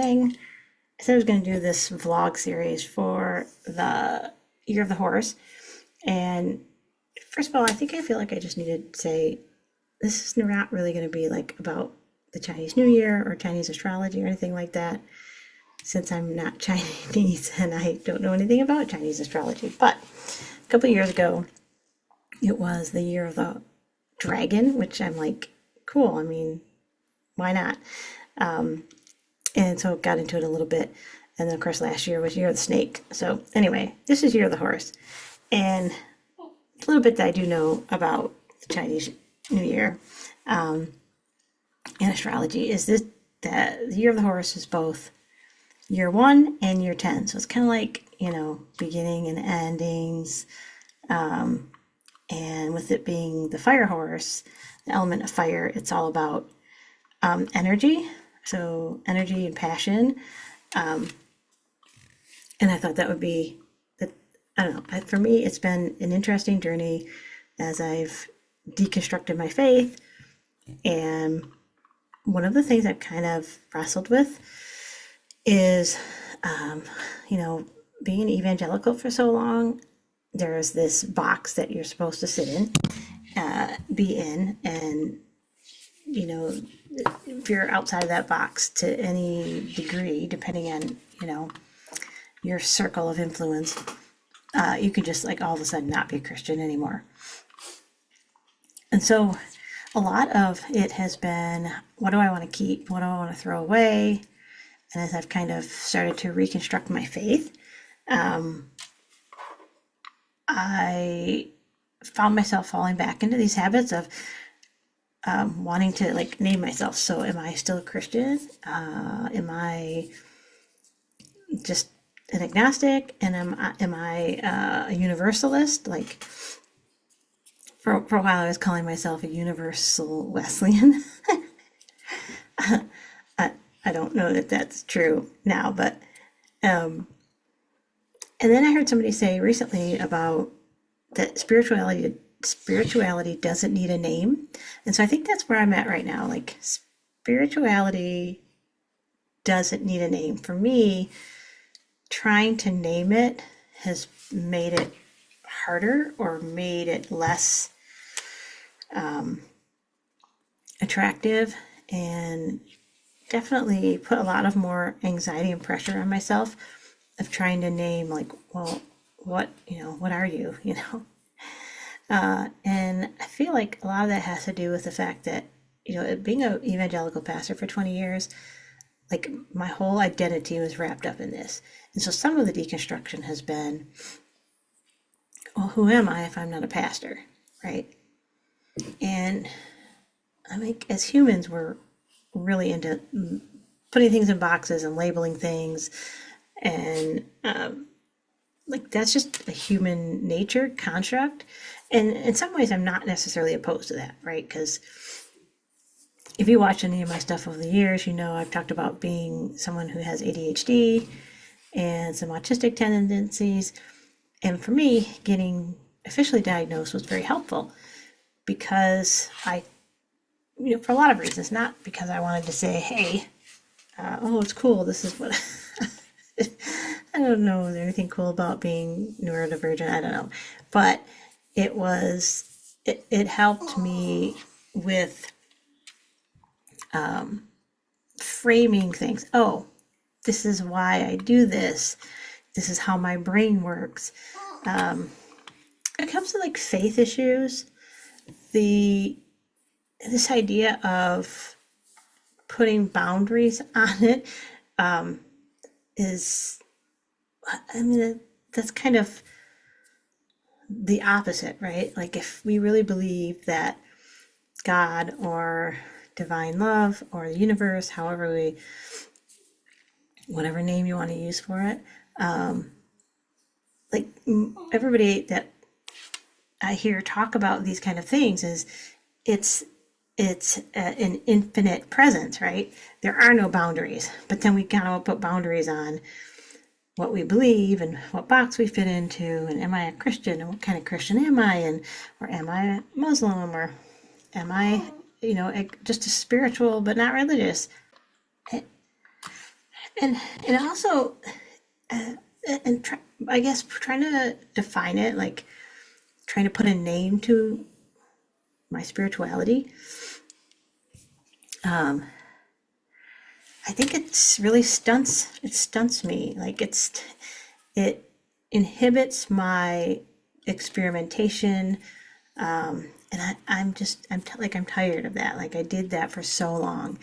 thing. I said I was going to do this vlog series for the Year of the Horse. And first of all, I feel like I just need to say this is not really going to be like about the Chinese New Year or Chinese astrology or anything like that, since I'm not Chinese and I don't know anything about Chinese astrology. But a couple of years ago, it was the Year of the Dragon, which I'm like, cool. I mean, why not? And so got into it a little bit. And then, of course, last year was Year of the Snake. So anyway, this is Year of the Horse. And a little bit that I do know about the Chinese New Year and astrology is this, that the Year of the Horse is both year one and year 10. So it's kind of like, beginning and endings. And with it being the fire horse, the element of fire, it's all about energy. So energy and passion. And I thought that would be, that. I don't know, for me, it's been an interesting journey as I've deconstructed my faith. And one of the things I've kind of wrestled with is, being an evangelical for so long, there's this box that you're supposed to sit in, be in, and, if you're outside of that box to any degree, depending on, your circle of influence, you could just like all of a sudden not be a Christian anymore. And so a lot of it has been, what do I want to keep? What do I want to throw away? And as I've kind of started to reconstruct my faith, I found myself falling back into these habits of wanting to like name myself. So am I still a Christian? Am I just an agnostic? And am I a universalist? Like for a while I was calling myself a universal Wesleyan. I don't know that that's true now, but and then I heard somebody say recently about that spirituality doesn't need a name. And so I think that's where I'm at right now. Like spirituality doesn't need a name. For me, trying to name it has made it harder or made it less attractive, and definitely put a lot of more anxiety and pressure on myself of trying to name like, well, what are you, and I feel like a lot of that has to do with the fact that, being an evangelical pastor for 20 years, like my whole identity was wrapped up in this. And so some of the deconstruction has been, well, who am I if I'm not a pastor, right? And I think as humans, we're really into putting things in boxes and labeling things. And like that's just a human nature construct. And in some ways, I'm not necessarily opposed to that, right? Because if you watch any of my stuff over the years, I've talked about being someone who has ADHD and some autistic tendencies. And for me, getting officially diagnosed was very helpful because for a lot of reasons, not because I wanted to say, hey, it's cool, this is what, I don't know, is there anything cool about being neurodivergent? I don't know. But it helped me with framing things. Oh, this is why I do this. This is how my brain works. When it comes to like faith issues, this idea of putting boundaries on it that's kind of the opposite, right? Like if we really believe that God or divine love or the universe, whatever name you want to use for it, like everybody that I hear talk about these kind of things is it's an infinite presence, right? There are no boundaries, but then we kind of put boundaries on what we believe and what box we fit into, and am I a Christian, and what kind of Christian am I, or am I a Muslim, or am I, just a spiritual but not religious? and and also, uh, and try, I guess trying to define it, like trying to put a name to my spirituality. Um, I think it's really stunts me. Like it inhibits my experimentation. And I'm tired of that. Like I did that for so long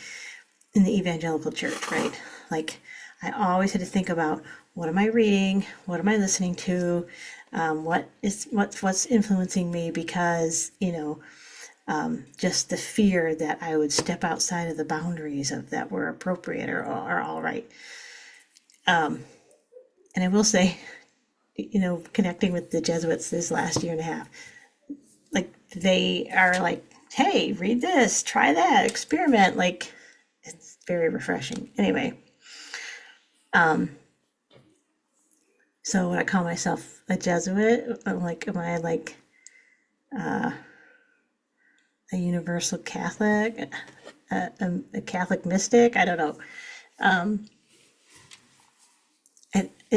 in the evangelical church, right? Like I always had to think about what am I reading, what am I listening to, what's influencing me, because just the fear that I would step outside of the boundaries of that were appropriate or all right. And I will say, connecting with the Jesuits this last year and a half, like they are like, hey, read this, try that, experiment. Like it's very refreshing. Anyway, so would I call myself a Jesuit? Like, am I like a universal Catholic, a Catholic mystic? I don't know.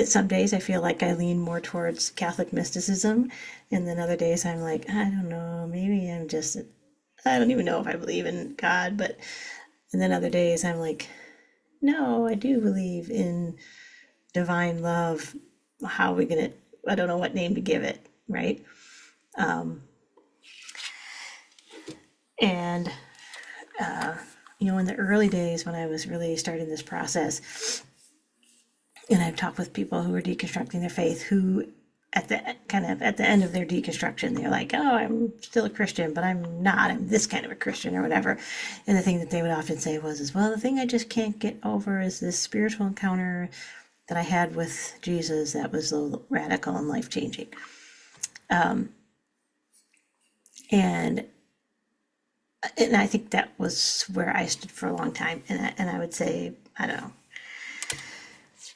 Some days I feel like I lean more towards Catholic mysticism, and then other days I'm like, I don't know, maybe I don't even know if I believe in God, but, and then other days I'm like, no, I do believe in divine love. How are we gonna, I don't know what name to give it, right? And, in the early days when I was really starting this process, and I've talked with people who are deconstructing their faith who at the end of their deconstruction they're like, oh, I'm still a Christian, but I'm not, I'm this kind of a Christian or whatever. And the thing that they would often say was, well, the thing I just can't get over is this spiritual encounter that I had with Jesus that was so radical and life changing. And I think that was where I stood for a long time. And I would say, I don't know,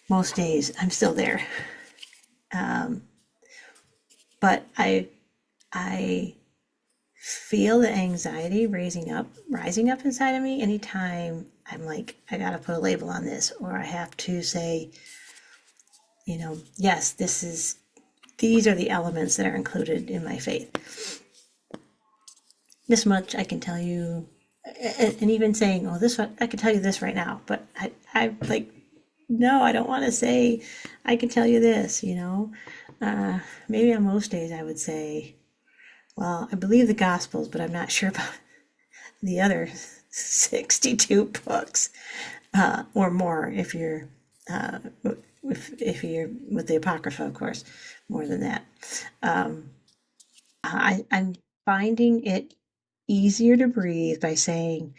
most days I'm still there. But I feel the anxiety rising up inside of me anytime I'm like, I gotta put a label on this, or I have to say, yes, these are the elements that are included in my faith. This much I can tell you, and even saying, oh, this one, I can tell you this right now, but I like, no, I don't want to say, I can tell you this. Maybe on most days I would say, well, I believe the Gospels, but I'm not sure about the other 62 books, or more if you're with the Apocrypha, of course, more than that. I'm finding it easier to breathe by saying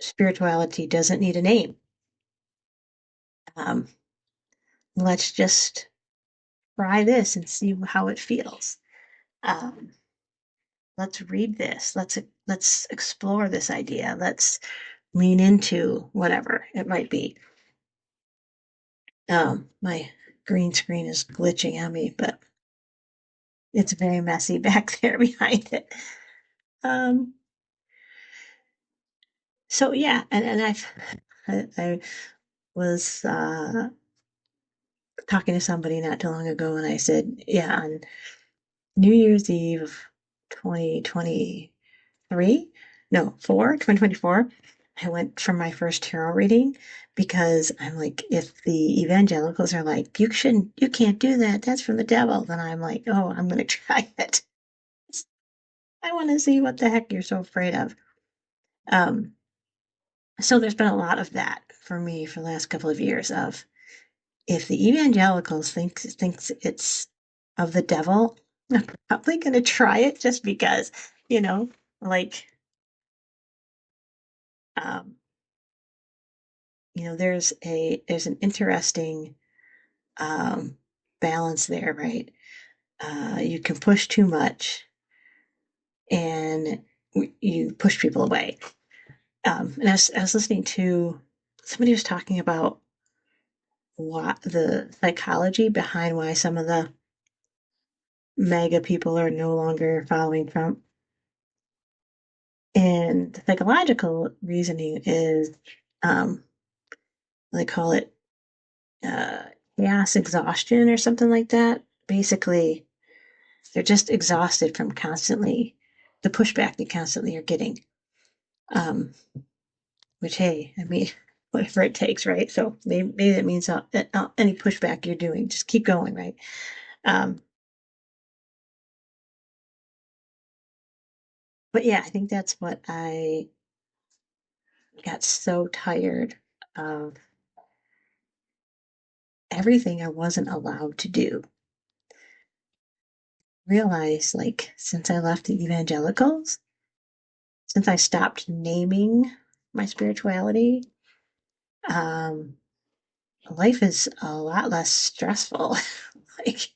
spirituality doesn't need a name. Um, let's just try this and see how it feels. Um, let's read this. Let's explore this idea. Let's lean into whatever it might be. My green screen is glitching on me, but it's very messy back there behind it. Um, so yeah, and I was talking to somebody not too long ago, and I said, yeah, on New Year's Eve of 2023, no, 2024, I went for my first tarot reading because I'm like, if the evangelicals are like, you can't do that, that's from the devil, then I'm like, oh, I'm going to try it. I want to see what the heck you're so afraid of. Um, so there's been a lot of that for me for the last couple of years of, if the evangelicals thinks it's of the devil, I'm probably going to try it just because, you know, like, um, there's an interesting um, balance there, right? You can push too much, and you push people away. And I was listening to somebody was talking about what the psychology behind why some of the MAGA people are no longer following Trump. And the psychological reasoning is, um, they call it uh, chaos exhaustion or something like that. Basically, they're just exhausted from constantly the pushback they constantly are getting. Um, which, hey, I mean, whatever it takes, right? So maybe that means any pushback you're doing, just keep going, right? Um, but yeah, I think that's what I got so tired of everything I wasn't allowed to do. Realize, like, since I left the evangelicals, since I stopped naming my spirituality, um, life is a lot less stressful. Like,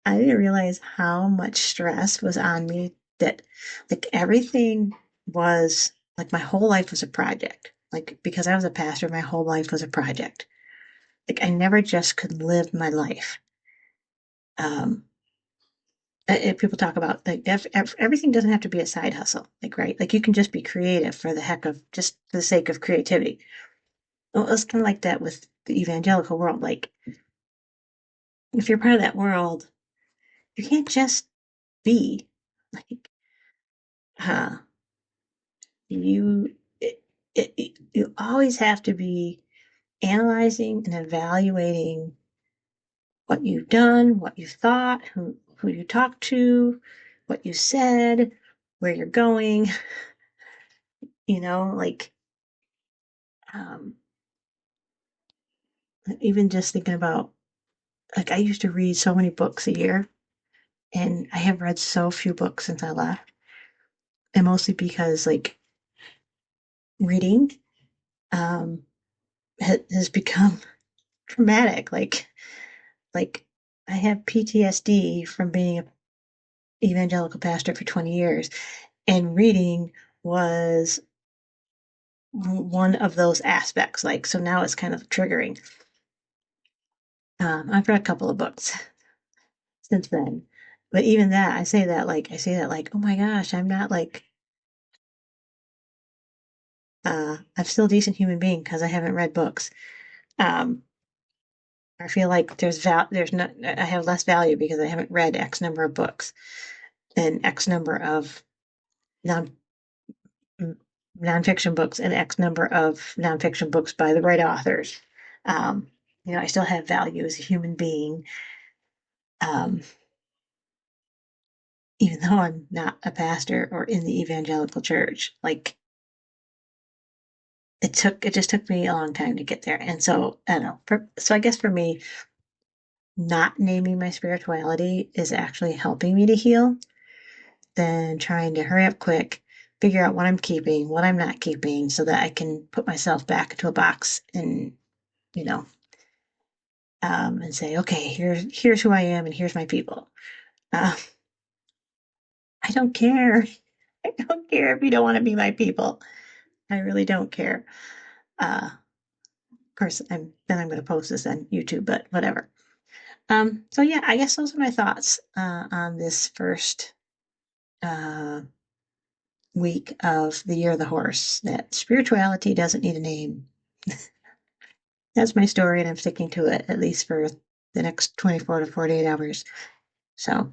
I didn't realize how much stress was on me that, like, everything was like my whole life was a project. Like, because I was a pastor, my whole life was a project. Like, I never just could live my life. Um, if people talk about like everything doesn't have to be a side hustle, like, right? Like, you can just be creative for the heck of just for the sake of creativity. Well, it's kind of like that with the evangelical world. Like, if you're part of that world, you can't just be like, uh, you. You always have to be analyzing and evaluating what you've done, what you thought, who you talked to, what you said, where you're going. Like, um, even just thinking about, like, I used to read so many books a year, and I have read so few books since I left, and mostly because, like, reading um, has become traumatic. Like I have PTSD from being an evangelical pastor for 20 years, and reading was one of those aspects. Like, so now it's kind of triggering. I've read a couple of books since then, but even that, I say that like, oh my gosh, I'm not like, I'm still a decent human being because I haven't read books. Um, I feel like there's not, I have less value because I haven't read X number of books and X number of non nonfiction books and X number of nonfiction books by the right authors. Um, I still have value as a human being, um, even though I'm not a pastor or in the evangelical church. Like, it just took me a long time to get there. And so I don't know. So I guess for me, not naming my spirituality is actually helping me to heal than trying to hurry up quick, figure out what I'm keeping, what I'm not keeping, so that I can put myself back into a box and, you know, and say, okay, here's who I am and here's my people. Uh, I don't care. I don't care if you don't want to be my people. I really don't care. Of course, I'm going to post this on YouTube, but whatever. So yeah, I guess those are my thoughts on this first uh, week of the Year of the Horse. That spirituality doesn't need a name. That's my story, and I'm sticking to it at least for the next 24 to 48 hours. So